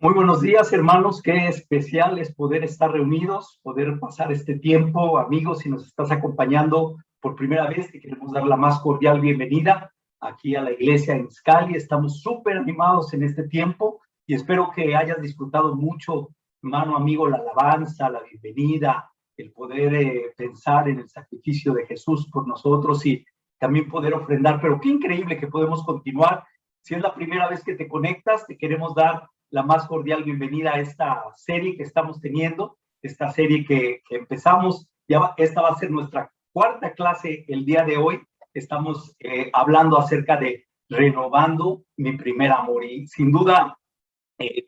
Muy buenos días, hermanos. Qué especial es poder estar reunidos, poder pasar este tiempo. Amigos, si nos estás acompañando por primera vez, te queremos dar la más cordial bienvenida aquí a la iglesia en Xcali. Estamos súper animados en este tiempo y espero que hayas disfrutado mucho, hermano, amigo, la alabanza, la bienvenida, el poder pensar en el sacrificio de Jesús por nosotros y también poder ofrendar. Pero qué increíble que podemos continuar. Si es la primera vez que te conectas, te queremos dar la más cordial bienvenida a esta serie que estamos teniendo, esta serie que empezamos. Esta va a ser nuestra cuarta clase el día de hoy. Estamos hablando acerca de renovando mi primer amor y sin duda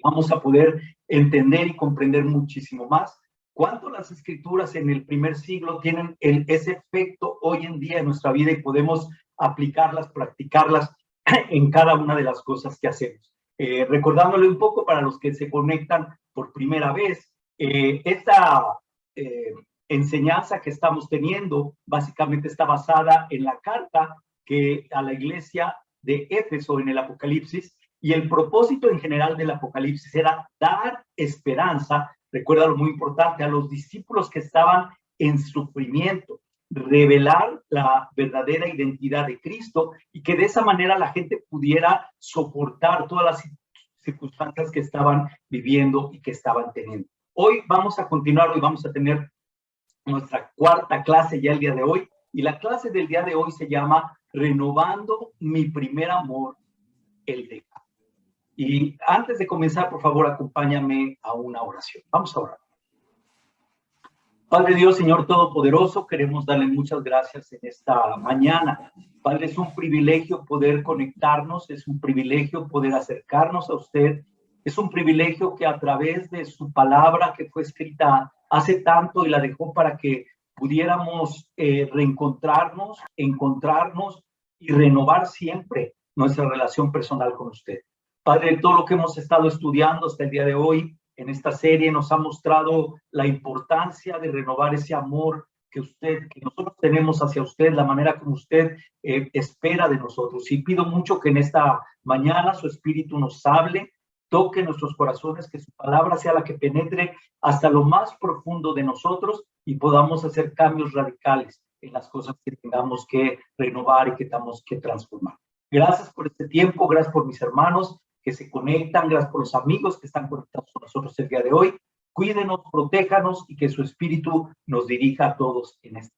vamos a poder entender y comprender muchísimo más cuánto las escrituras en el primer siglo tienen ese efecto hoy en día en nuestra vida y podemos aplicarlas, practicarlas en cada una de las cosas que hacemos. Recordándole un poco para los que se conectan por primera vez, esta enseñanza que estamos teniendo básicamente está basada en la carta que a la iglesia de Éfeso en el Apocalipsis, y el propósito en general del Apocalipsis era dar esperanza, recuerda lo muy importante, a los discípulos que estaban en sufrimiento, revelar la verdadera identidad de Cristo y que de esa manera la gente pudiera soportar todas las circunstancias que estaban viviendo y que estaban teniendo. Hoy vamos a continuar, hoy vamos a tener nuestra cuarta clase ya el día de hoy, y la clase del día de hoy se llama Renovando mi primer amor, el de Dios. Y antes de comenzar, por favor, acompáñame a una oración. Vamos a orar. Padre Dios, Señor Todopoderoso, queremos darle muchas gracias en esta mañana. Padre, es un privilegio poder conectarnos, es un privilegio poder acercarnos a usted, es un privilegio que a través de su palabra que fue escrita hace tanto y la dejó para que pudiéramos reencontrarnos, encontrarnos y renovar siempre nuestra relación personal con usted. Padre, todo lo que hemos estado estudiando hasta el día de hoy en esta serie nos ha mostrado la importancia de renovar ese amor que nosotros tenemos hacia usted, la manera como usted espera de nosotros. Y pido mucho que en esta mañana su espíritu nos hable, toque nuestros corazones, que su palabra sea la que penetre hasta lo más profundo de nosotros y podamos hacer cambios radicales en las cosas que tengamos que renovar y que tengamos que transformar. Gracias por este tiempo, gracias por mis hermanos que se conectan, gracias por los amigos que están conectados con nosotros el día de hoy. Cuídenos, protéjanos y que su espíritu nos dirija a todos en este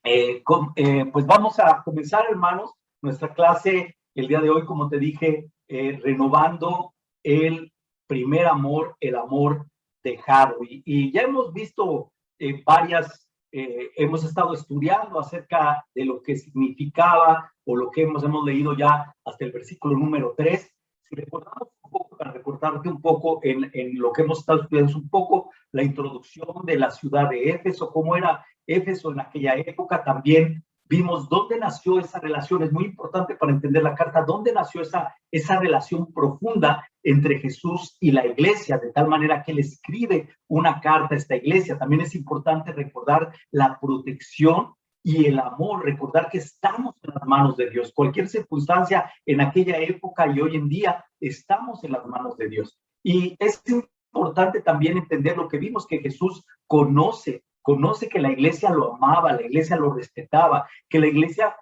tiempo. Pues vamos a comenzar, hermanos, nuestra clase el día de hoy, como te dije, renovando el primer amor, el amor dejado. Y ya hemos visto hemos estado estudiando acerca de lo que significaba o lo que hemos leído ya hasta el versículo número 3. Si recordamos un poco, para recordarte un poco en lo que hemos estado estudiando, es un poco la introducción de la ciudad de Éfeso, cómo era Éfeso en aquella época. También vimos dónde nació esa relación, es muy importante para entender la carta, dónde nació esa relación profunda entre Jesús y la iglesia, de tal manera que él escribe una carta a esta iglesia. También es importante recordar la protección y el amor, recordar que estamos en las manos de Dios. Cualquier circunstancia en aquella época y hoy en día estamos en las manos de Dios. Y es importante también entender lo que vimos, que Jesús conoce que la iglesia lo amaba, la iglesia lo respetaba, que la iglesia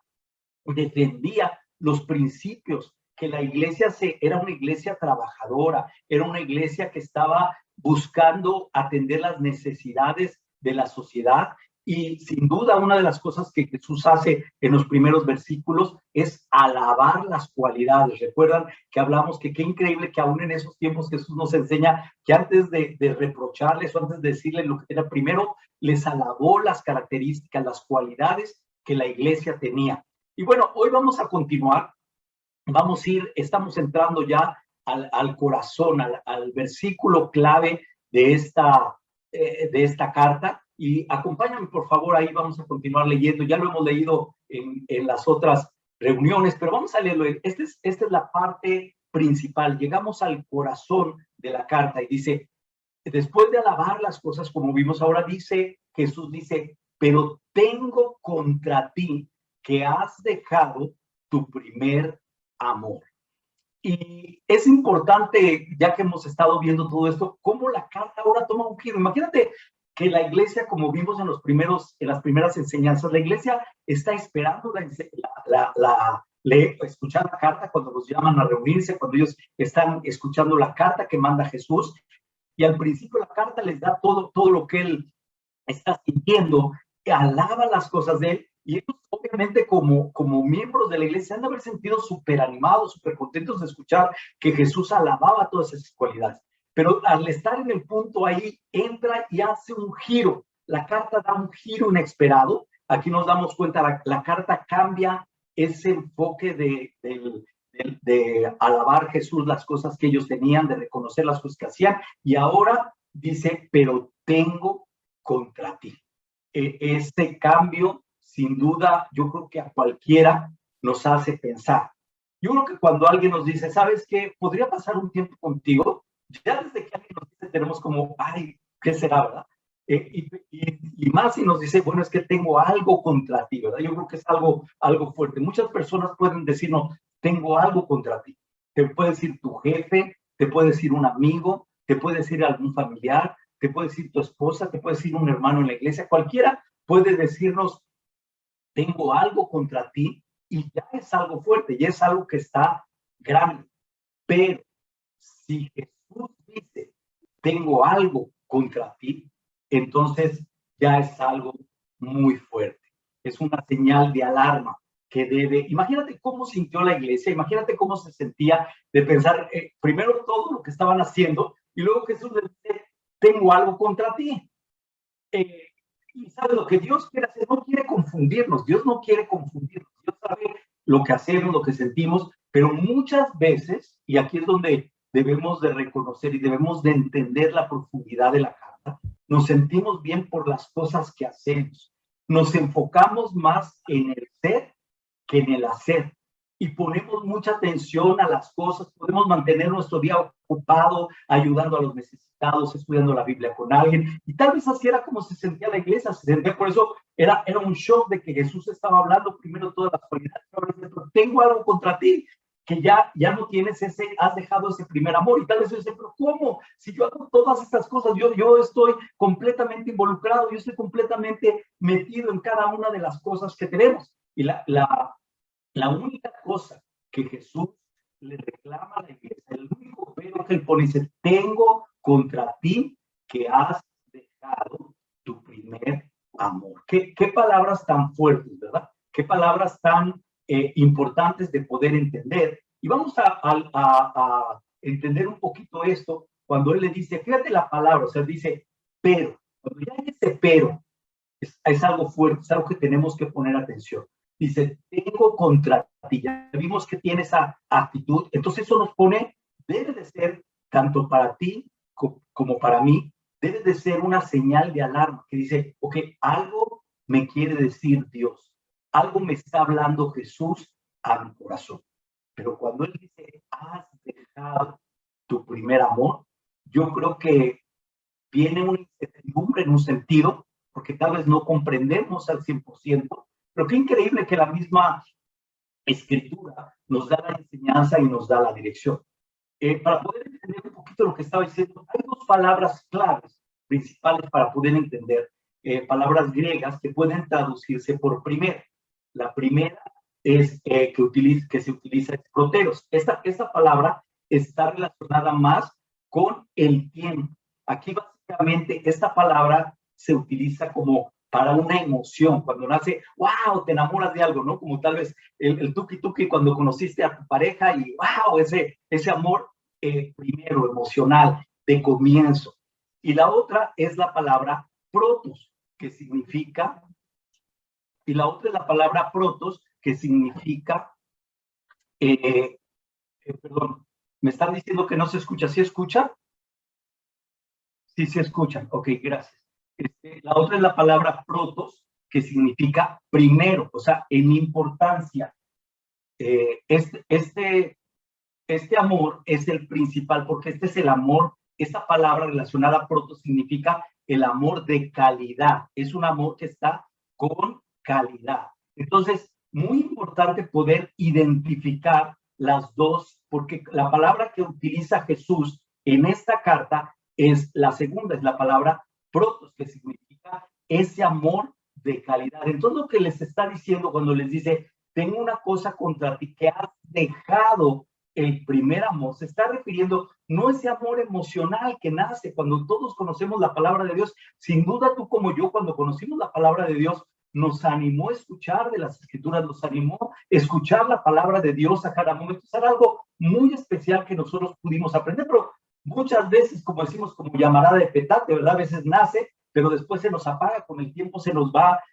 defendía los principios, que la iglesia era una iglesia trabajadora, era una iglesia que estaba buscando atender las necesidades de la sociedad. Y sin duda una de las cosas que Jesús hace en los primeros versículos es alabar las cualidades. Recuerdan que hablamos que qué increíble que aún en esos tiempos Jesús nos enseña que antes de reprocharles o antes de decirles lo que era, primero les alabó las características, las cualidades que la iglesia tenía. Y bueno, hoy vamos a continuar, estamos entrando ya al corazón, al versículo clave de esta carta. Y acompáñame, por favor, ahí vamos a continuar leyendo. Ya lo hemos leído en las otras reuniones, pero vamos a leerlo. Esta es la parte principal. Llegamos al corazón de la carta y dice, después de alabar las cosas, como vimos ahora, Jesús dice, pero tengo contra ti que has dejado tu primer amor. Y es importante, ya que hemos estado viendo todo esto, cómo la carta ahora toma un giro. Imagínate que la iglesia, como vimos en las primeras enseñanzas, la iglesia está esperando escuchar la carta cuando los llaman a reunirse, cuando ellos están escuchando la carta que manda Jesús. Y al principio la carta les da todo lo que él está sintiendo, alaba las cosas de él, y ellos obviamente como miembros de la iglesia han de haber sentido súper animados, súper contentos de escuchar que Jesús alababa todas esas cualidades. Pero al estar en el punto ahí, entra y hace un giro. La carta da un giro inesperado. Aquí nos damos cuenta, la carta cambia ese enfoque de alabar a Jesús, las cosas que ellos tenían, de reconocer las cosas que hacían, y ahora dice, pero tengo contra ti. Este cambio, sin duda, yo creo que a cualquiera nos hace pensar. Yo creo que cuando alguien nos dice, ¿sabes qué? Podría pasar un tiempo contigo, ya desde que alguien nos dice, tenemos como, ay, ¿qué será, verdad? Y más si nos dice, bueno, es que tengo algo contra ti, ¿verdad? Yo creo que es algo fuerte. Muchas personas pueden decir, no, tengo algo contra ti. Te puede decir tu jefe, te puede decir un amigo, te puede decir algún familiar, te puede decir tu esposa, te puede decir un hermano en la iglesia, cualquiera puede decirnos, tengo algo contra ti, y ya es algo fuerte, ya es algo que está grande. Pero si Jesús dice, tengo algo contra ti, entonces ya es algo muy fuerte. Es una señal de alarma que debe, imagínate cómo sintió la iglesia, imagínate cómo se sentía de pensar, primero todo lo que estaban haciendo, y luego Jesús le dice, tengo algo contra ti. Y sabe lo que Dios quiere hacer, no quiere confundirnos, Dios no quiere confundirnos, Dios sabe lo que hacemos, lo que sentimos, pero muchas veces, y aquí es donde debemos de reconocer y debemos de entender la profundidad de la carta, nos sentimos bien por las cosas que hacemos, nos enfocamos más en el ser que en el hacer, y ponemos mucha atención a las cosas, podemos mantener nuestro día ocupado, ayudando a los necesitados, estudiando la Biblia con alguien, y tal vez así era como se sentía la iglesia, se sentía, por eso era un shock de que Jesús estaba hablando primero todas las cualidades, pero tengo algo contra ti, que ya no tienes has dejado ese primer amor, y tal vez yo dice, pero ¿cómo? Si yo hago todas estas cosas, yo estoy completamente involucrado, yo estoy completamente metido en cada una de las cosas que tenemos, y la única cosa que Jesús le reclama a la iglesia, el único pero que él pone, dice, tengo contra ti que has dejado tu primer amor. ¿Qué palabras tan fuertes, ¿verdad? Qué palabras tan importantes de poder entender. Y vamos a entender un poquito esto cuando él le dice, fíjate la palabra, o sea, dice, pero. Cuando ya hay ese pero, es algo fuerte, es algo que tenemos que poner atención. Dice, tengo contra ti. Ya vimos que tiene esa actitud. Entonces eso nos pone, debe de ser, tanto para ti como para mí, debe de ser una señal de alarma que dice, ok, algo me quiere decir Dios. Algo me está hablando Jesús a mi corazón. Pero cuando Él dice, has dejado tu primer amor, yo creo que viene una incertidumbre en un sentido, porque tal vez no comprendemos al 100%, pero qué increíble que la misma escritura nos da la enseñanza y nos da la dirección. Para poder entender un poquito lo que estaba diciendo, hay dos palabras claves principales para poder entender, palabras griegas que pueden traducirse por primera. La primera es que se utiliza proteros. Esta palabra está relacionada más con el tiempo. Aquí básicamente esta palabra se utiliza como para una emoción, cuando nace, wow, te enamoras de algo, ¿no? Como tal vez el tuki-tuki cuando conociste a tu pareja y wow, ese amor primero emocional, de comienzo. Y la otra es la palabra protos, que significa, y la otra es la palabra protos, que significa, perdón, me están diciendo que no se escucha, ¿sí escucha? Sí, se escuchan, ok, gracias. La otra es la palabra protos, que significa primero, o sea, en importancia. Este amor es el principal, porque este es el amor, esta palabra relacionada a proto significa el amor de calidad, es un amor que está con calidad. Entonces, muy importante poder identificar las dos porque la palabra que utiliza Jesús en esta carta es la segunda, es la palabra protos, que significa ese amor de calidad. Entonces lo que les está diciendo cuando les dice, tengo una cosa contra ti, que has dejado el primer amor, se está refiriendo no a ese amor emocional que nace cuando todos conocemos la palabra de Dios. Sin duda tú como yo, cuando conocimos la palabra de Dios, nos animó a escuchar de las Escrituras, nos animó a escuchar la palabra de Dios a cada momento. Era algo muy especial que nosotros pudimos aprender, pero muchas veces, como decimos, como llamarada de petate, ¿verdad? A veces nace, pero después se nos apaga, con el tiempo se nos va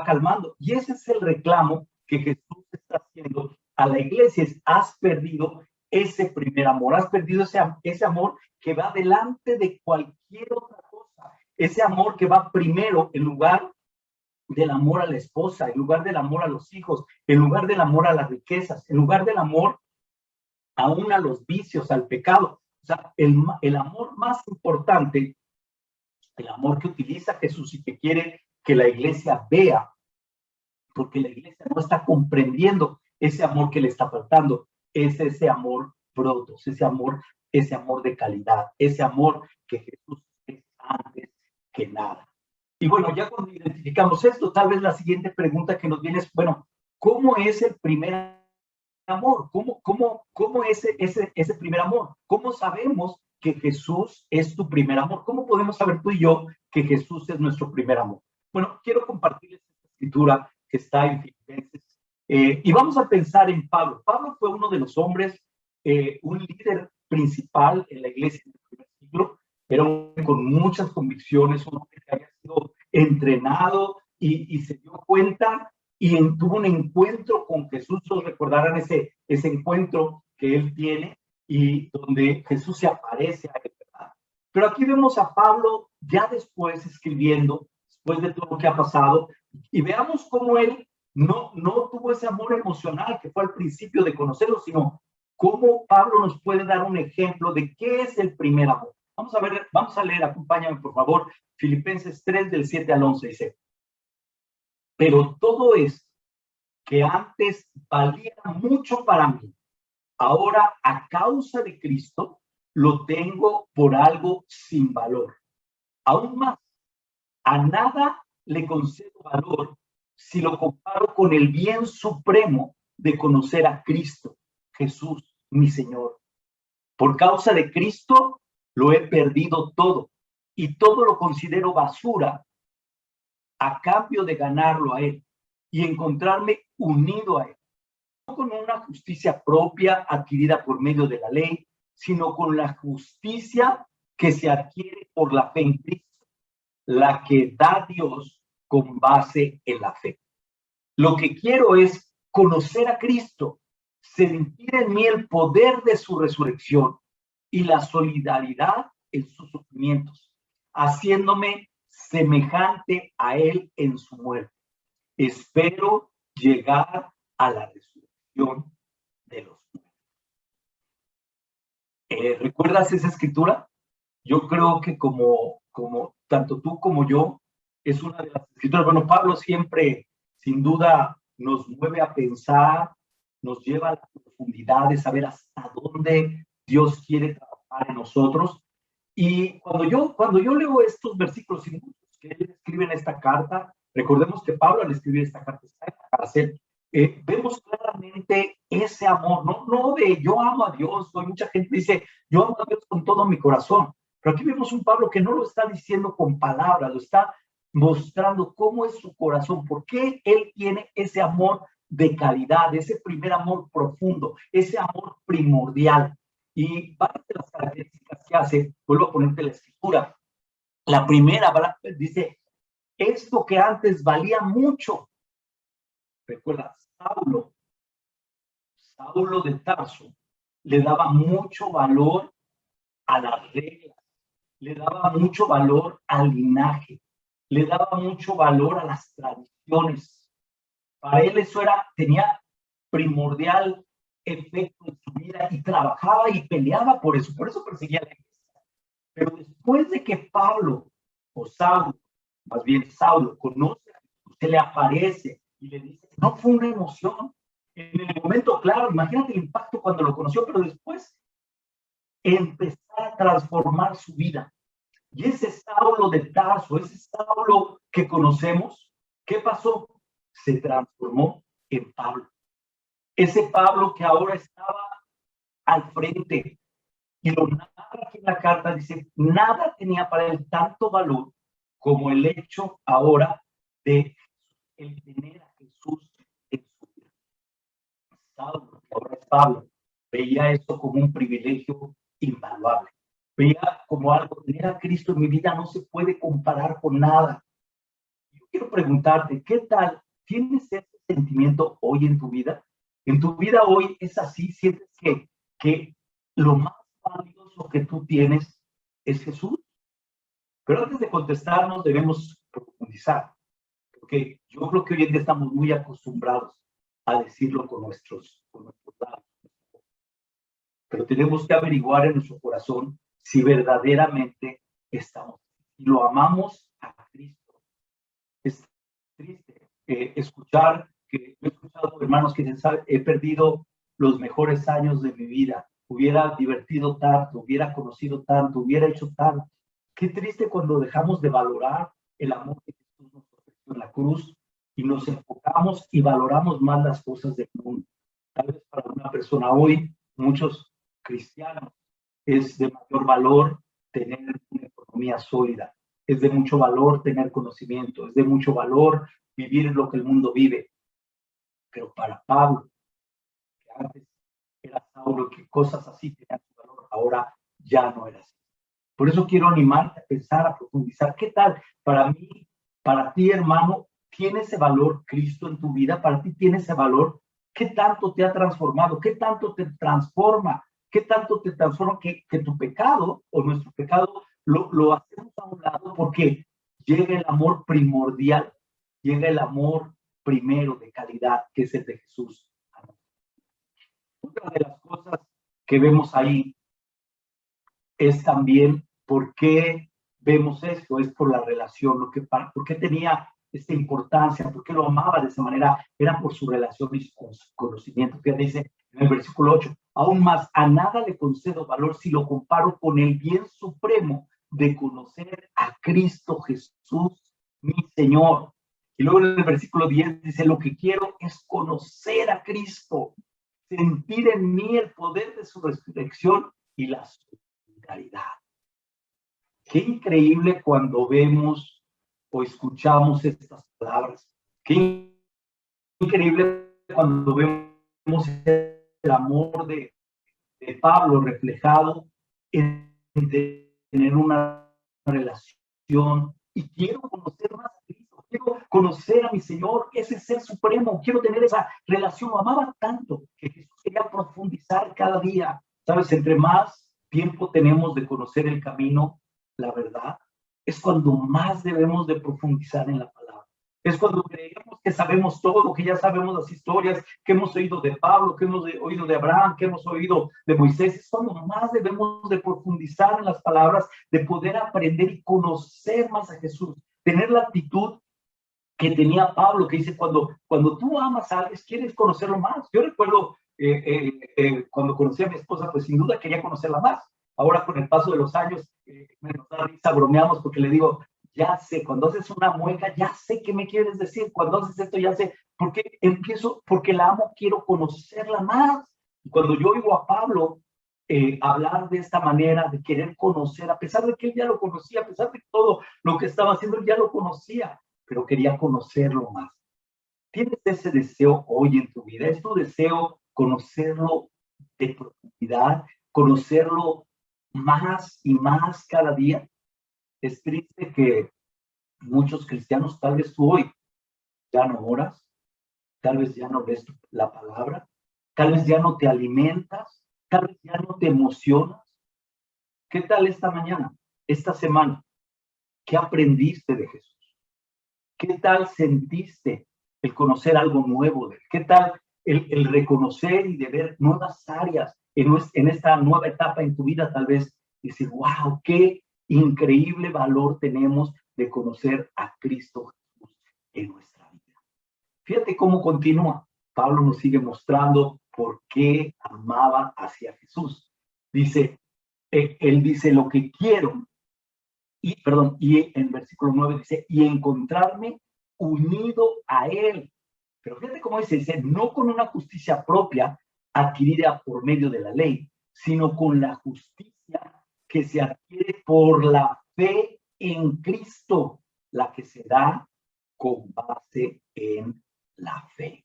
calmando. Y ese es el reclamo que Jesús está haciendo a la iglesia, es: has perdido ese primer amor, has perdido ese amor que va delante de cualquier otra cosa, ese amor que va primero en lugar del amor a la esposa, en lugar del amor a los hijos, en lugar del amor a las riquezas, en lugar del amor aún a los vicios, al pecado. O sea, el amor más importante, el amor que utiliza Jesús y que quiere que la iglesia vea, porque la iglesia no está comprendiendo ese amor que le está faltando, es ese amor protos, ese amor de calidad, ese amor que Jesús es antes que nada. Y bueno, ya cuando identificamos esto, tal vez la siguiente pregunta que nos viene es, bueno, ¿cómo es el primer amor? ¿Cómo es ese primer amor? ¿Cómo sabemos que Jesús es tu primer amor? ¿Cómo podemos saber tú y yo que Jesús es nuestro primer amor? Bueno, quiero compartirles esta escritura que está en Filipenses. Y vamos a pensar en Pablo. Pablo fue uno de los hombres, un líder principal en la iglesia del primer siglo. Era un hombre con muchas convicciones, un hombre que había sido entrenado y se dio cuenta y tuvo un encuentro con Jesús. Todos recordarán ese encuentro que él tiene y donde Jesús se aparece a él, ¿verdad? Pero aquí vemos a Pablo ya después escribiendo, después de todo lo que ha pasado, y veamos cómo él no tuvo ese amor emocional que fue al principio de conocerlo, sino cómo Pablo nos puede dar un ejemplo de qué es el primer amor. Vamos a leer, acompáñame por favor, Filipenses 3 del 7 al 11, dice: pero todo esto que antes valía mucho para mí, ahora a causa de Cristo, lo tengo por algo sin valor. Aún más, a nada le concedo valor si lo comparo con el bien supremo de conocer a Cristo, Jesús, mi Señor. Por causa de Cristo, lo he perdido todo y todo lo considero basura a cambio de ganarlo a Él y encontrarme unido a Él, no con una justicia propia adquirida por medio de la ley, sino con la justicia que se adquiere por la fe en Cristo, la que da Dios con base en la fe. Lo que quiero es conocer a Cristo, sentir en mí el poder de su resurrección y la solidaridad en sus sufrimientos, haciéndome semejante a Él en su muerte. Espero llegar a la resurrección de los muertos. ¿Recuerdas esa escritura? Yo creo que como tanto tú como yo, es una de las escrituras. Bueno, Pablo siempre, sin duda, nos mueve a pensar, nos lleva a la profundidad de saber hasta dónde Dios quiere trabajar en nosotros. Y cuando yo leo estos versículos que él escribe en esta carta, recordemos que Pablo al escribir esta carta está en la cárcel, vemos claramente ese amor, no de yo amo a Dios. Hoy mucha gente dice, yo amo a Dios con todo mi corazón, pero aquí vemos un Pablo que no lo está diciendo con palabras, lo está mostrando cómo es su corazón, por qué él tiene ese amor de calidad, ese primer amor profundo, ese amor primordial. Y varias de las características que hace, vuelvo a ponerte la escritura. La primera dice, esto que antes valía mucho. Recuerda, Saulo de Tarso le daba mucho valor a las reglas, le daba mucho valor al linaje, le daba mucho valor a las tradiciones. Para él eso tenía primordial efecto en su vida y trabajaba y peleaba por eso perseguía la iglesia. Pero después de que Pablo, o Saulo, más bien Saulo, conoce a Jesús, se le aparece y le dice, no fue una emoción, En el momento, claro, imagínate el impacto cuando lo conoció, pero después empezó a transformar su vida. Y ese Saulo de Tarso, ese Saulo que conocemos, ¿qué pasó? Se transformó en Pablo. Ese Pablo que ahora estaba al frente, y lo narra aquí en la carta, dice, nada tenía para él tanto valor como el hecho ahora de el tener a Jesús en su vida. Saulo, que ahora es Pablo, veía eso como un privilegio invaluable. Veía como algo, tener a Cristo en mi vida no se puede comparar con nada. Yo quiero preguntarte, ¿qué tal? ¿Tienes ese sentimiento hoy en tu vida? ¿En tu vida hoy es así? ¿Sientes que lo más valioso que tú tienes es Jesús? Pero antes de contestarnos debemos profundizar, porque yo creo que hoy en día estamos muy acostumbrados a decirlo con nuestros labios. Pero tenemos que averiguar en nuestro corazón si verdaderamente estamos y lo amamos a Cristo. Es triste escuchar que he escuchado hermanos que dicen, ¿sabe? He perdido los mejores años de mi vida, hubiera divertido tanto, hubiera conocido tanto, hubiera hecho tanto. Qué triste cuando dejamos de valorar el amor que Jesús nos ofreció en la cruz y nos enfocamos y valoramos más las cosas del mundo. Tal vez para una persona hoy, muchos cristianos, es de mayor valor tener una economía sólida, es de mucho valor tener conocimiento, es de mucho valor vivir lo que el mundo vive. Pero para Pablo, que antes era Saulo, que cosas así tenían su valor, ahora ya no era así. Por eso quiero animarte a pensar, a profundizar. ¿Qué tal? Para mí, para ti, hermano, ¿tiene ese valor Cristo en tu vida? ¿Para ti tiene ese valor? ¿Qué tanto te ha transformado? ¿Qué tanto te transforma? ¿Qué tanto te transforma que tu pecado o nuestro pecado lo hacemos a un lado porque llega el amor primordial, llega el amor primero de calidad, que es el de Jesús? Otra de las cosas que vemos ahí es también por qué vemos esto, es por la relación, por qué tenía esta importancia, por qué lo amaba de esa manera, era por su relación y su conocimiento. Fíjate, dice en el versículo 8, aún más, a nada le concedo valor si lo comparo con el bien supremo de conocer a Cristo Jesús, mi Señor. Y luego en el versículo 10 dice, lo que quiero es conocer a Cristo, sentir en mí el poder de su resurrección y la caridad. Qué increíble cuando vemos o escuchamos estas palabras. Qué increíble cuando vemos el amor de Pablo reflejado en tener una relación. Y quiero conocer más a Cristo, quiero conocer a mi Señor, ese ser supremo, quiero tener esa relación. Lo amaba tanto que Jesús quería profundizar cada día. ¿Sabes? Entre más tiempo tenemos de conocer el camino, la verdad, es cuando más debemos de profundizar en la palabra. Es cuando creemos que sabemos todo, que ya sabemos las historias que hemos oído de Pablo, que hemos oído de Abraham, que hemos oído de Moisés. Es cuando más debemos de profundizar en las palabras, de poder aprender y conocer más a Jesús. Tener la actitud que tenía Pablo, que dice, cuando tú amas a alguien, quieres conocerlo más. Yo recuerdo cuando conocí a mi esposa, pues sin duda quería conocerla más. Ahora con el paso de los años, me nos da risa, bromeamos porque le digo, ya sé, cuando haces una mueca, ya sé qué me quieres decir, cuando haces esto, ya sé, porque la amo, quiero conocerla más. Y cuando yo oigo a Pablo hablar de esta manera, de querer conocer, a pesar de que él ya lo conocía, a pesar de todo lo que estaba haciendo, él ya lo conocía, pero quería conocerlo más. ¿Tienes ese deseo hoy en tu vida? ¿Es tu deseo conocerlo de profundidad, conocerlo más y más cada día? Es triste que muchos cristianos, tal vez tú hoy ya no oras, tal vez ya no ves la palabra, tal vez ya no te alimentas, tal vez ya no te emocionas. ¿Qué tal esta mañana, esta semana? ¿Qué aprendiste de Jesús? ¿Qué tal sentiste el conocer algo nuevo de él? ¿Qué tal el reconocer y de ver nuevas áreas en esta nueva etapa en tu vida? Tal vez decir, wow, qué increíble valor tenemos de conocer a Cristo Jesús en nuestra vida. Fíjate cómo continúa. Pablo nos sigue mostrando por qué amaba hacia Jesús. Dice, él dice lo que quiero, y en versículo 9 dice, y encontrarme unido a él. Pero fíjate cómo dice, no con una justicia propia adquirida por medio de la ley, sino con la justicia que se adquiere por la fe en Cristo, la que se da con base en la fe.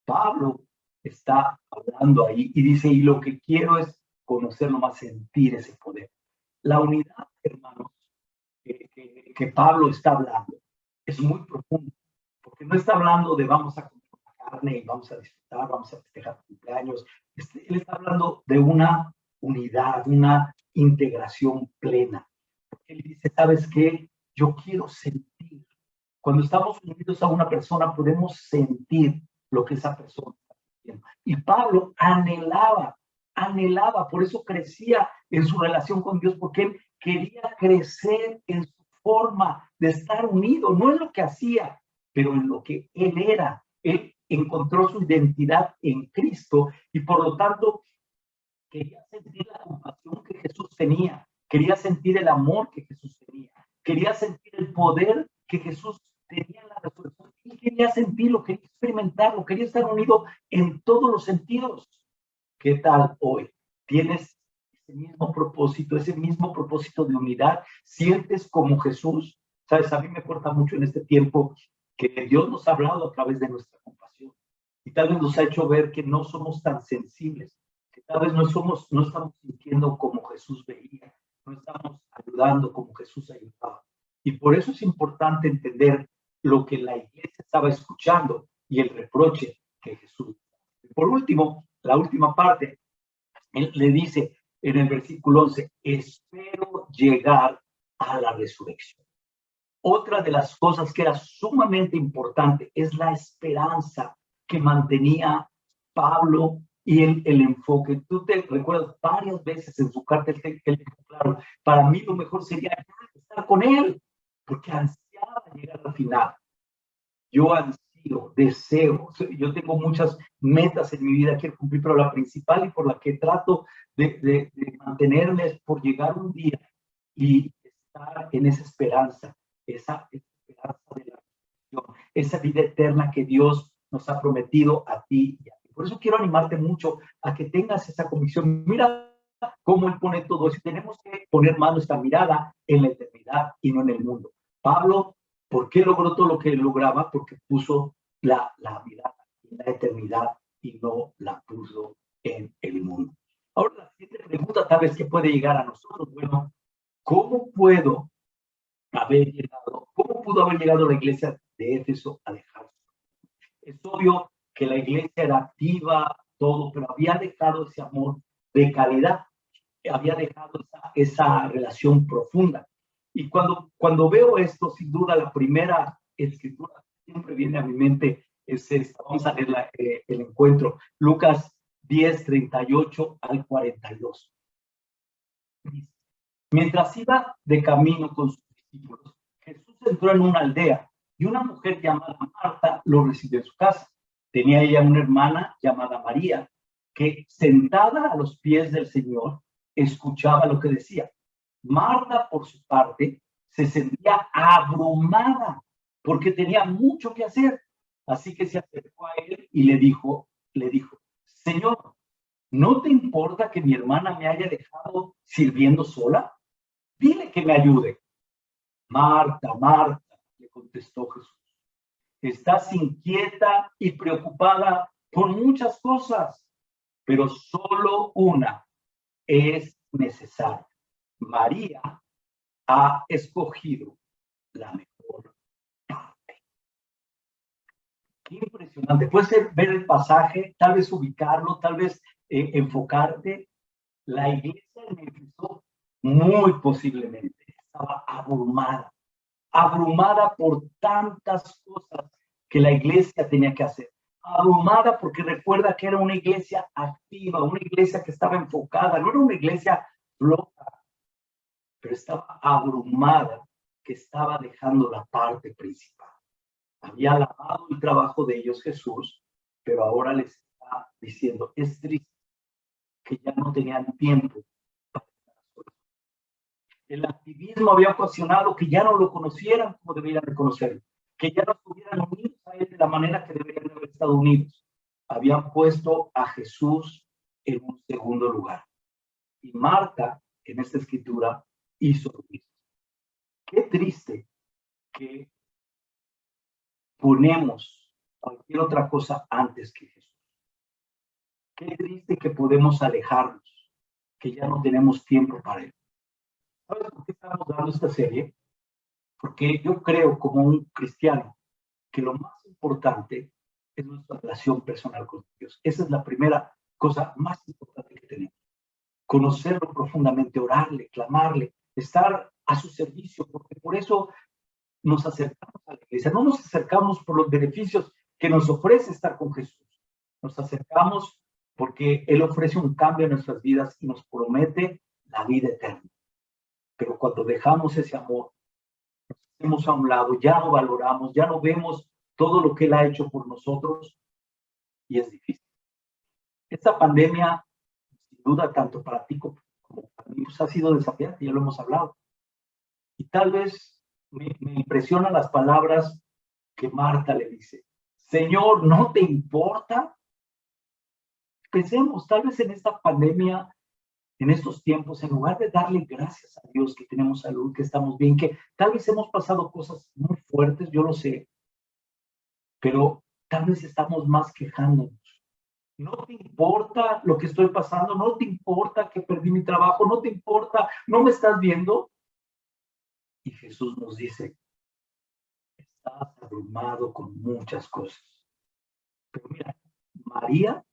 Pablo está hablando ahí y dice, y lo que quiero es conocerlo más, sentir ese poder. La unidad, hermanos, que Pablo está hablando es muy profundo, porque no está hablando de vamos a comer carne y vamos a disfrutar, vamos a festejar cumpleaños. Él está hablando de una unidad, una integración plena. Porque él dice, ¿sabes qué? Yo quiero sentir. Cuando estamos unidos a una persona, podemos sentir lo que esa persona está sintiendo. Y Pablo anhelaba, por eso crecía en su relación con Dios, porque él quería crecer en su forma de estar unido, no en lo que hacía, pero en lo que él era. Él encontró su identidad en Cristo y por lo tanto quería sentir la compasión que Jesús tenía, quería sentir el amor que Jesús tenía, quería sentir el poder que Jesús tenía en la resurrección. Él quería sentirlo, quería experimentarlo, quería estar unido en todos los sentidos. ¿Qué tal hoy? ¿Tienes ese mismo propósito de unidad? ¿Sientes como Jesús? Sabes, a mí me importa mucho en este tiempo que Dios nos ha hablado a través de nuestra compasión y tal vez nos ha hecho ver que no somos tan sensibles, que tal vez no estamos sintiendo como Jesús veía, no estamos ayudando como Jesús ayudaba. Y por eso es importante entender lo que la iglesia estaba escuchando y el reproche que Jesús. Por último, la última parte, él le dice en el versículo 11, espero llegar a la resurrección. Otra de las cosas que era sumamente importante es la esperanza que mantenía Pablo y el enfoque. Tú te recuerdas varias veces en su carta, él dijo, claro, para mí lo mejor sería estar con él, porque ansiaba llegar al final. Yo ansío, deseo, yo tengo muchas metas en mi vida que cumplir, pero la principal y por la que trato de mantenerme es por llegar un día y estar en esa esperanza de la resurrección, esa vida eterna que Dios nos ha prometido a ti y a mí. Por eso quiero animarte mucho a que tengas esa convicción. Mira cómo Él pone todo eso. Tenemos que poner más nuestra mirada en la eternidad y no en el mundo. Pablo, ¿por qué logró todo lo que lograba? Porque puso la mirada en la eternidad y no la puso en el mundo. Ahora, la siguiente pregunta tal vez que puede llegar a nosotros, bueno, ¿cómo pudo haber llegado la iglesia de Éfeso a dejarse? Es obvio que la iglesia era activa, todo, pero había dejado ese amor de calidad, había dejado esa relación profunda. Y cuando veo esto, sin duda, la primera escritura que siempre viene a mi mente es esta. Vamos a leer el encuentro. Lucas 10, 38 al 42. Mientras iba de camino con sus discípulos, Jesús entró en una aldea y una mujer llamada Marta lo recibió en su casa. Tenía ella una hermana llamada María, que sentada a los pies del Señor, escuchaba lo que decía. Marta, por su parte, se sentía abrumada porque tenía mucho que hacer. Así que se acercó a él y le dijo, Señor, ¿no te importa que mi hermana me haya dejado sirviendo sola? Dile que me ayude. Marta, Marta, le contestó Jesús, estás inquieta y preocupada por muchas cosas, pero solo una es necesaria. María ha escogido la mejor parte. Qué impresionante. Puedes ver el pasaje, tal vez ubicarlo, tal vez enfocarte. La iglesia en Éfeso muy posiblemente estaba abrumada por tantas cosas que la iglesia tenía que hacer. Abrumada porque recuerda que era una iglesia activa, una iglesia que estaba enfocada, no era una iglesia floja, pero estaba abrumada, que estaba dejando la parte principal. Había alabado el trabajo de ellos Jesús, pero ahora les está diciendo, es triste que ya no tenían tiempo para estar solos. El activismo había ocasionado que ya no lo conocieran como deberían de conocerlo, que ya no estuvieran unidos a él de la manera que deberían de haber estado unidos. Habían puesto a Jesús en un segundo lugar. Y Marta, en esta escritura, hizo lo mismo. Qué triste que ponemos cualquier otra cosa antes que Jesús. Qué triste que podemos alejarnos, que ya no tenemos tiempo para él. ¿Sabes por qué estamos dando esta serie? Porque yo creo, como un cristiano, que lo más importante es nuestra relación personal con Dios. Esa es la primera cosa más importante que tenemos. Conocerlo profundamente, orarle, clamarle, estar a su servicio, porque por eso nos acercamos a la iglesia. No nos acercamos por los beneficios que nos ofrece estar con Jesús. Nos acercamos porque Él ofrece un cambio en nuestras vidas y nos promete la vida eterna. Pero cuando dejamos ese amor, nos hacemos a un lado, ya no valoramos, ya no vemos todo lo que Él ha hecho por nosotros y es difícil. Esta pandemia, sin duda, tanto para ti como para mí, pues ha sido desafiante, ya lo hemos hablado. Y tal vez me impresionan las palabras que Marta le dice. Señor, ¿no te importa? Pensemos, tal vez en esta pandemia, en estos tiempos, en lugar de darle gracias a Dios que tenemos salud, que estamos bien, que tal vez hemos pasado cosas muy fuertes, yo lo sé, pero tal vez estamos más quejándonos. ¿No te importa lo que estoy pasando? ¿No te importa que perdí mi trabajo? ¿No te importa? ¿No me estás viendo? Y Jesús nos dice, estás abrumado con muchas cosas. Pero mira, María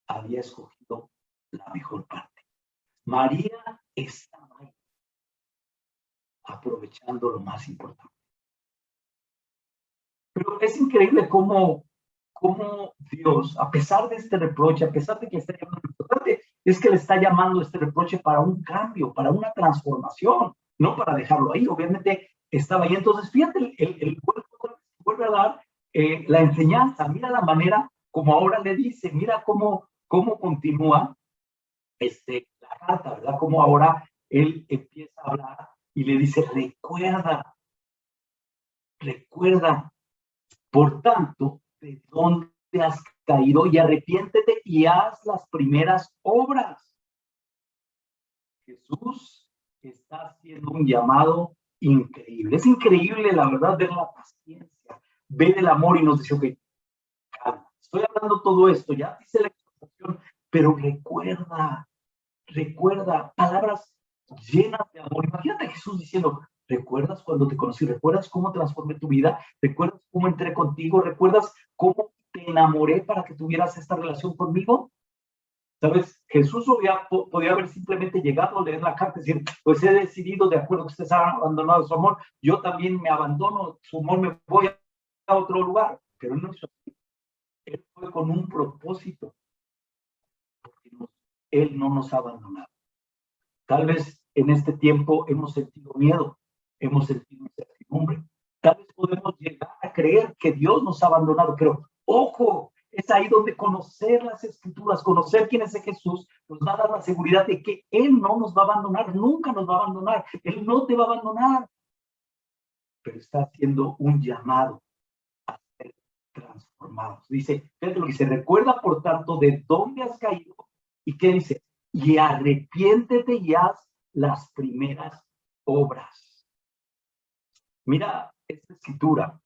había escogido la mejor parte. María estaba ahí, aprovechando lo más importante. Pero es increíble cómo Dios, a pesar de este reproche, a pesar de que está llamando, lo importante es que le está llamando este reproche para un cambio, para una transformación, no para dejarlo ahí. Obviamente estaba ahí. Entonces, fíjate, el vuelve a dar la enseñanza. Mira la manera como ahora le dice, mira cómo continúa la carta, ¿verdad? Como ahora él empieza a hablar y le dice, recuerda, por tanto, de dónde has caído y arrepiéntete y haz las primeras obras. Jesús está haciendo un llamado increíble. Es increíble, la verdad, ver la paciencia, ver el amor y nos dice, ok, calma, estoy hablando todo esto, ya dice la exhortación, pero recuerda, palabras llenas de amor. Imagínate a Jesús diciendo, ¿recuerdas cuando te conocí? ¿Recuerdas cómo transformé tu vida? ¿Recuerdas cómo entré contigo? ¿Recuerdas cómo te enamoré para que tuvieras esta relación conmigo? ¿Sabes? Jesús podía haber simplemente llegado a leer la carta y decir, pues he decidido, de acuerdo que ustedes han abandonado su amor, yo también me abandono su amor, me voy a otro lugar. Pero él no hizo así. Él fue con un propósito, porque él no nos ha abandonado. Tal vez en este tiempo hemos sentido miedo, hemos sentido incertidumbre. Tal vez podemos llegar a creer que Dios nos ha abandonado, pero ojo, es ahí donde conocer las escrituras, conocer quién es Jesús, nos va a dar la seguridad de que Él no nos va a abandonar, nunca nos va a abandonar, Él no te va a abandonar, pero está haciendo un llamado a ser transformados. Dice, fíjate lo que dice, recuerda por tanto de dónde has caído y qué dice, y arrepiéntete y haz las primeras obras. Mira esta escritura,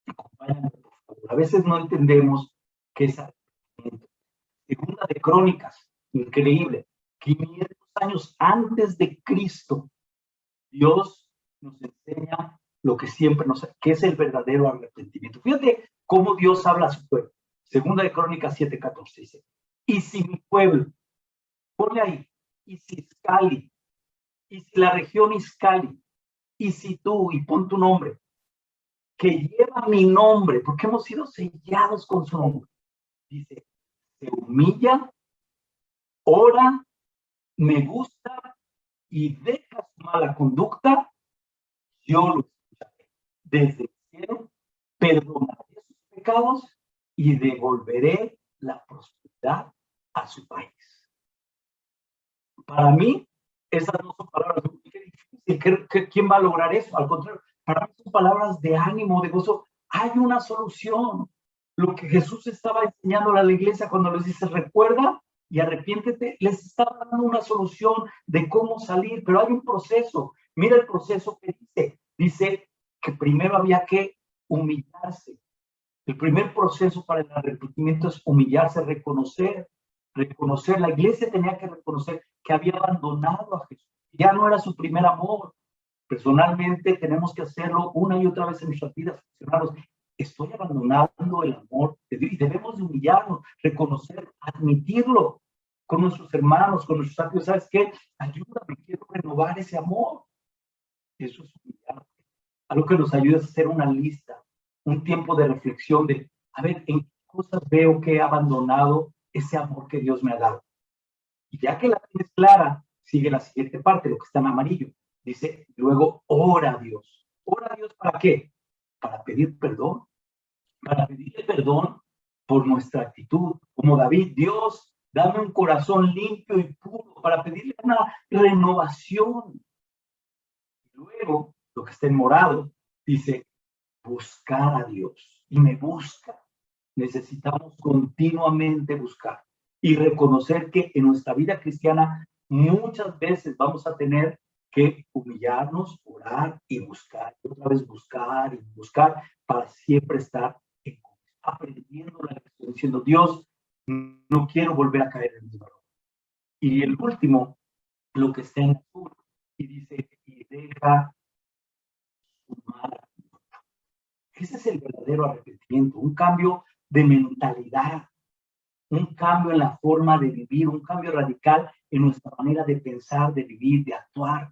acompáñame por favor. A veces no entendemos qué es arrepentimiento. Segunda de Crónicas, increíble, 500 años antes de Cristo, Dios nos enseña lo que siempre que es el verdadero arrepentimiento. Fíjate cómo Dios habla a su pueblo. Segunda de Crónicas 7:14 dice, y si mi pueblo, ponle ahí, y si Iscali, y si la región Iscali, y si tú, y pon tu nombre, que lleva mi nombre, porque hemos sido sellados con su nombre, dice, se humilla, ora, me gusta y deja su mala conducta, yo lo escucharé. Desde el cielo perdonaré sus pecados y devolveré la prosperidad a su país. Para mí, esas no son palabras de qué difícil, ¿quién va a lograr eso? Al contrario, para mí son palabras de ánimo, de gozo. Hay una solución. Lo que Jesús estaba enseñando a la iglesia cuando les dice, recuerda y arrepiéntete, les estaba dando una solución de cómo salir, pero hay un proceso. Mira el proceso que dice que primero había que humillarse. El primer proceso para el arrepentimiento es humillarse, reconocer. La iglesia tenía que reconocer que había abandonado a Jesús, ya no era su primer amor. Personalmente tenemos que hacerlo una y otra vez en nuestras vidas, hermanos. Estoy abandonando el amor de Dios y debemos de humillarnos, reconocer, admitirlo con nuestros hermanos, con nuestros amigos. ¿Sabes qué? Ayúdame, quiero renovar ese amor. Eso es humillar. Algo que nos ayuda a hacer una lista, un tiempo de reflexión de, a ver, en qué cosas veo que he abandonado ese amor que Dios me ha dado. Y ya que la tienes clara, sigue la siguiente parte, lo que está en amarillo. Dice, luego ora a Dios. ¿Ora a Dios para qué? Para pedir perdón. Para pedirle perdón por nuestra actitud. Como David, Dios, dame un corazón limpio y puro, para pedirle una renovación. Luego, lo que está en morado, dice, buscar a Dios. Y me busca. Necesitamos continuamente buscar y reconocer que en nuestra vida cristiana muchas veces vamos a tener que humillarnos, orar y buscar, y otra vez buscar y buscar para siempre estar aprendiendo la lección, diciendo, Dios, no quiero volver a caer en mi error. Y el último, lo que está en azul, y dice, y deja su mala. Ese es el verdadero arrepentimiento, un cambio de mentalidad, un cambio en la forma de vivir, un cambio radical en nuestra manera de pensar, de vivir, de actuar.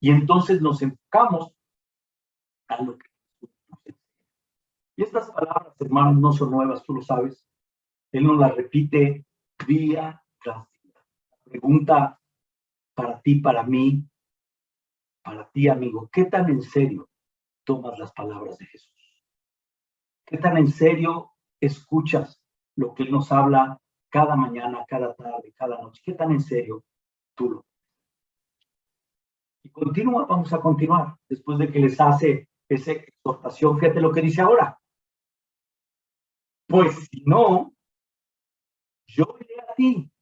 Y entonces nos enfocamos a lo que Jesús nos enseña. Y estas palabras, hermanos, no son nuevas, tú lo sabes. Él nos las repite día tras día. La pregunta para ti, para mí, para ti, amigo, ¿qué tan en serio tomas las palabras de Jesús? ¿Qué tan en serio escuchas lo que Él nos habla cada mañana, cada tarde, cada noche? ¿Qué tan en serio tú lo? Y vamos a continuar. Después de que les hace esa exhortación, fíjate lo que dice ahora. Pues si no, yo iré a ti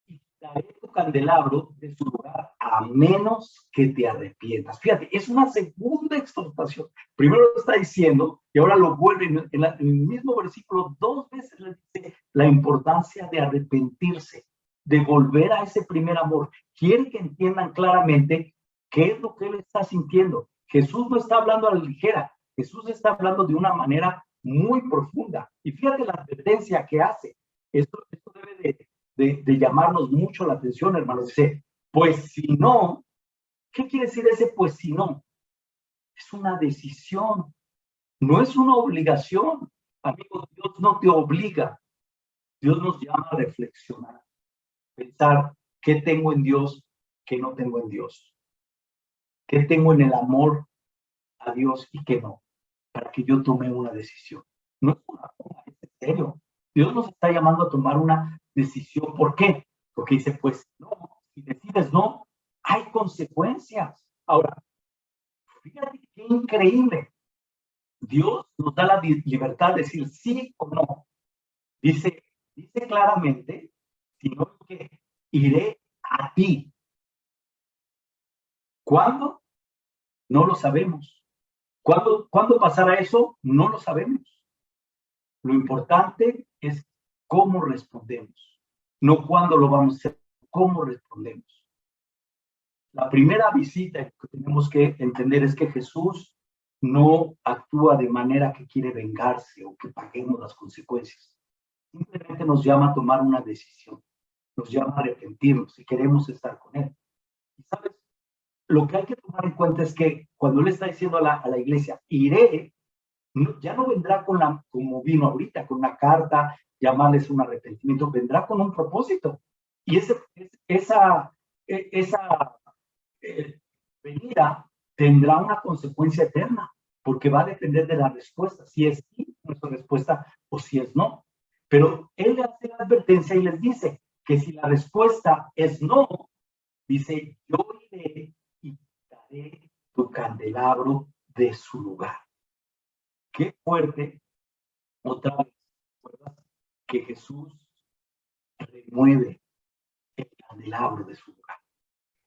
y quitaré tu candelabro de su lugar, a menos que te arrepientas. Fíjate, es una segunda exhortación. Primero lo está diciendo y ahora lo vuelve en el mismo versículo, dos veces le dice la importancia de arrepentirse, de volver a ese primer amor. Quiere que entiendan claramente qué es lo que él está sintiendo. Jesús no está hablando a la ligera, Jesús está hablando de una manera muy profunda. Y fíjate la advertencia que hace. Esto debe de llamarnos mucho la atención, hermanos. Dice, pues si no, ¿qué quiere decir ese pues si no? Es una decisión, no es una obligación. Amigos, Dios no te obliga. Dios nos llama a reflexionar, pensar qué tengo en Dios, qué no tengo en Dios. ¿Qué tengo en el amor a Dios y qué no? Para que yo tome una decisión. No es una forma, es en serio. Dios nos está llamando a tomar una decisión. ¿Por qué? Porque dice, pues no, si decides no, hay consecuencias. Ahora, fíjate qué increíble. Dios nos da la libertad de decir sí o no. Dice claramente, sino que iré a ti. ¿Cuándo? No lo sabemos. ¿Cuándo pasará eso? No lo sabemos. Lo importante es cómo respondemos, no cuándo lo vamos a hacer, cómo respondemos. La primera visita que tenemos que entender es que Jesús no actúa de manera que quiere vengarse o que paguemos las consecuencias. Simplemente nos llama a tomar una decisión, nos llama a arrepentirnos si queremos estar con Él. Y sabes, lo que hay que tomar en cuenta es que cuando Él está diciendo a la iglesia, iré, ya no vendrá como vino ahorita, con una carta, llamarles un arrepentimiento, vendrá con un propósito. Y esa venida tendrá una consecuencia eterna, porque va a depender de la respuesta, si es sí nuestra respuesta o si es no. Pero él le hace la advertencia y les dice que si la respuesta es no, dice, yo iré y quitaré tu candelabro de su lugar. Qué fuerte, otra vez, ¿recuerdas? Que Jesús remueve el candelabro de su lugar.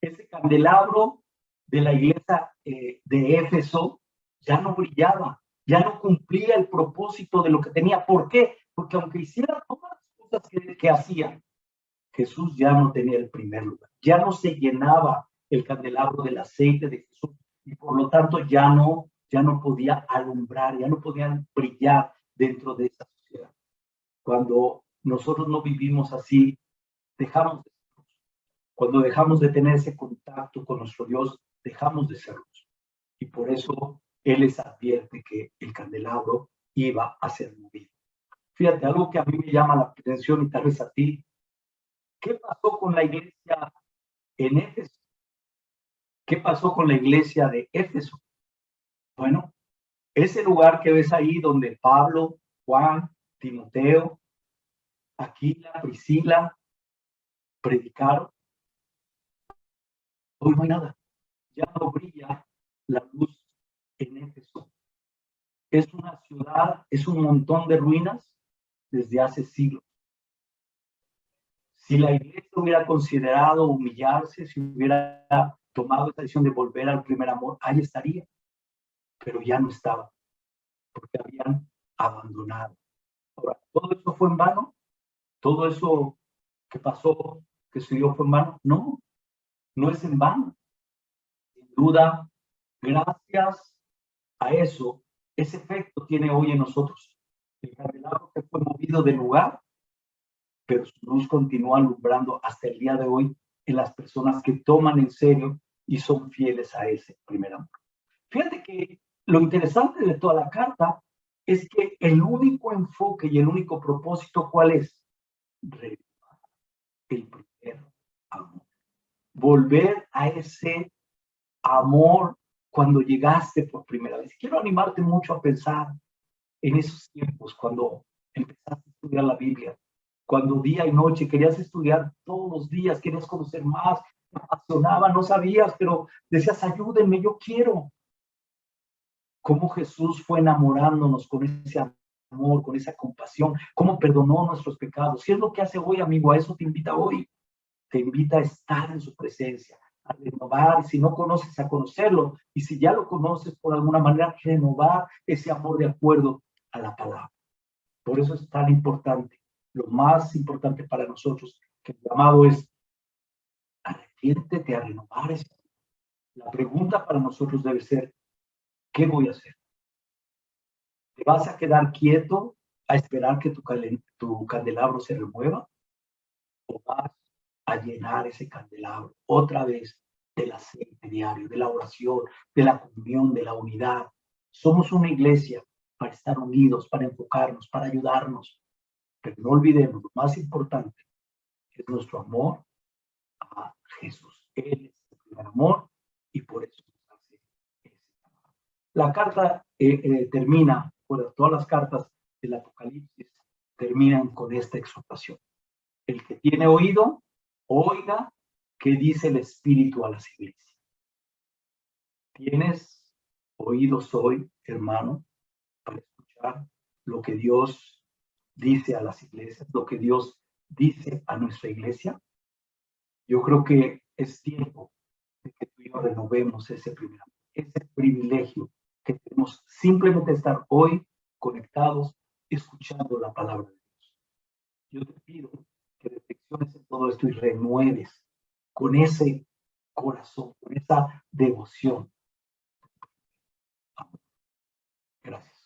Ese candelabro de la iglesia de Éfeso ya no brillaba, ya no cumplía el propósito de lo que tenía. ¿Por qué? Porque aunque hiciera todas las cosas que hacía, Jesús ya no tenía el primer lugar, ya no se llenaba el candelabro del aceite de Jesús y por lo tanto ya no podía alumbrar, ya no podían brillar dentro de esa sociedad. Cuando nosotros no vivimos así, dejamos de ser luz. Cuando dejamos de tener ese contacto con nuestro Dios, dejamos de ser luz. Y por eso Él les advierte que el candelabro iba a ser movido. Fíjate, algo que a mí me llama la atención y tal vez a ti, ¿qué pasó con la iglesia en Éfeso? ¿Qué pasó con la iglesia de Éfeso? Bueno, ese lugar que ves ahí donde Pablo, Juan, Timoteo, Aquila, Priscila predicaron, hoy no hay nada. Ya no brilla la luz en Éfeso. Es una ciudad, es un montón de ruinas desde hace siglos. Si la iglesia hubiera considerado humillarse, si hubiera tomado esa decisión de volver al primer amor, ahí estaría, pero ya no estaba, porque habían abandonado. Ahora, ¿todo eso fue en vano? ¿Todo eso que pasó, que se dio fue en vano? No, no es en vano. Sin duda, gracias a eso, ese efecto tiene hoy en nosotros. El candelabro que fue movido del lugar, pero su luz continúa alumbrando hasta el día de hoy en las personas que toman en serio y son fieles a ese primer amor. Fíjate que lo interesante de toda la carta es que el único enfoque y el único propósito, ¿cuál es? Renovar el primer amor. Volver a ese amor cuando llegaste por primera vez. Quiero animarte mucho a pensar en esos tiempos, cuando empezaste a estudiar la Biblia, cuando día y noche querías estudiar todos los días, querías conocer más, te apasionaba, no sabías, pero decías, ayúdenme, yo quiero. Cómo Jesús fue enamorándonos con ese amor, con esa compasión, cómo perdonó nuestros pecados. Si es lo que hace hoy, amigo, a eso te invita hoy. Te invita a estar en su presencia, a renovar, y si no conoces, a conocerlo, y si ya lo conoces por alguna manera, renovar ese amor de acuerdo a la palabra. Por eso es tan importante, lo más importante para nosotros, que el llamado es arrepiéntete a renovar ese amor. La pregunta para nosotros debe ser, ¿qué voy a hacer? ¿Te vas a quedar quieto a esperar que tu candelabro se remueva? ¿O vas a llenar ese candelabro otra vez del aceite diario, de la oración, de la comunión, de la unidad? Somos una iglesia para estar unidos, para enfocarnos, para ayudarnos. Pero no olvidemos, lo más importante es nuestro amor a Jesús. Él es el primer amor y por eso nos hace ese amor. La carta termina, bueno, todas las cartas del Apocalipsis terminan con esta exhortación. El que tiene oído, oiga qué dice el Espíritu a las iglesias. ¿Tienes oídos hoy, hermano, para escuchar lo que Dios dice a las iglesias, lo que Dios dice a nuestra iglesia? Yo creo que es tiempo de que tú y yo renovemos ese privilegio que tenemos simplemente estar hoy conectados, escuchando la palabra de Dios. Yo te pido que reflexiones en todo esto y renueves con ese corazón, con esa devoción. Gracias.